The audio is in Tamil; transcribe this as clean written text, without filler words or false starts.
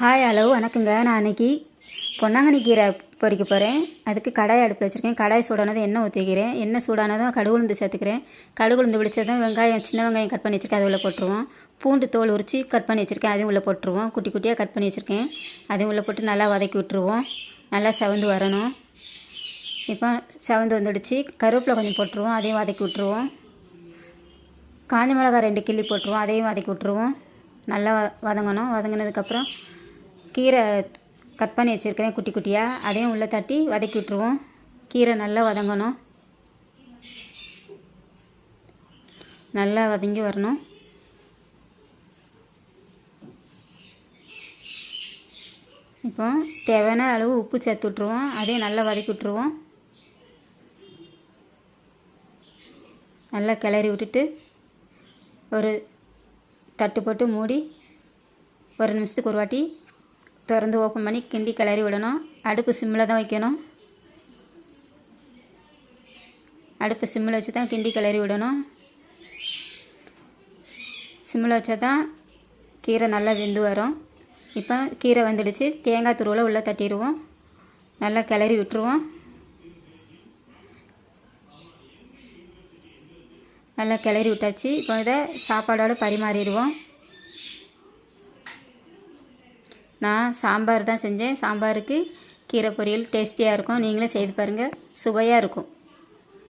ஹாய் ஹலோ வணக்கங்க. நான் அன்றைக்கி பொன்னாங்கண்ணி கீரை பொரிக்க போகிறேன். அதுக்கு கடாய் அடுப்பில் வச்சுருக்கேன். கடாய் சூடானதும் எண்ணெய் ஊற்றிக்கிறேன். எண்ணெய் சூடானதும் கடுகு உளுந்து சேர்த்துக்கிறேன். கடுகு உளுந்து பிடிச்சதும் வெங்காயம், சின்ன வெங்காயம் கட் பண்ணி வச்சுருக்கேன், அது உள்ளே போட்டுருவோம். பூண்டு தோல் உரித்து கட் பண்ணி வச்சுருக்கேன், அதையும் உள்ளே போட்டுருவோம். குட்டி குட்டியாக கட் பண்ணி வச்சுருக்கேன், அதையும் உள்ளே போட்டு நல்லா வதக்கி விட்டுருவோம். நல்லா செவந்து வரணும். இப்போ செவந்து வந்துடுச்சு. கருவேப்பிலை கொஞ்சம் போட்டுருவோம், அதையும் வதக்கி விட்டுருவோம். காஞ்ச மிளகாய் 2 கிள்ளி போட்டுருவோம், அதையும் வதக்கி விட்டுருவோம். நல்லா வதங்கணும். வதங்கினதுக்கப்புறம் கீரை கட் பண்ணி வச்சுருக்கிறேன் குட்டி குட்டியாக, அதையும் உள்ளே தட்டி வதக்கி விட்டுருவோம். கீரை நல்லா வதங்கணும், நல்லா வதங்கி வரணும். இப்போ தேவையான அளவு உப்பு சேர்த்து விட்ருவோம், அதையும் நல்லா வதக்கி விட்ருவோம். நல்லா கிளறி விட்டுட்டு ஒரு தட்டு போட்டு மூடி ஒரு நிமிஷத்துக்கு ஒரு வாட்டி திறந்து ஓப்பன் பண்ணி கிண்டி கிளறி விடணும். அடுப்பு சிம்மில் தான் வைக்கணும். அடுப்பு சிம்மில் வச்சு தான் கிண்டி கிளறி விடணும். சிம்மில் வச்சா தான் கீரை நல்லா வெந்து வரும். இப்போ கீரை வந்துடுச்சு. தேங்காய் துருவலை உள்ளே தட்டிடுவோம், நல்லா கிளறி விட்டுருவோம். நல்லா கிளறி விட்டாச்சு. இப்போ இதை சாப்பாடோடு பரிமாறிடுவோம். நான் சாம்பார் தான் செஞ்சேன். சாம்பாருக்கு கீரை பொரியல் டேஸ்டியாக இருக்கும். நீங்களும் செய்து பாருங்கள், சுவையாக இருக்கும்.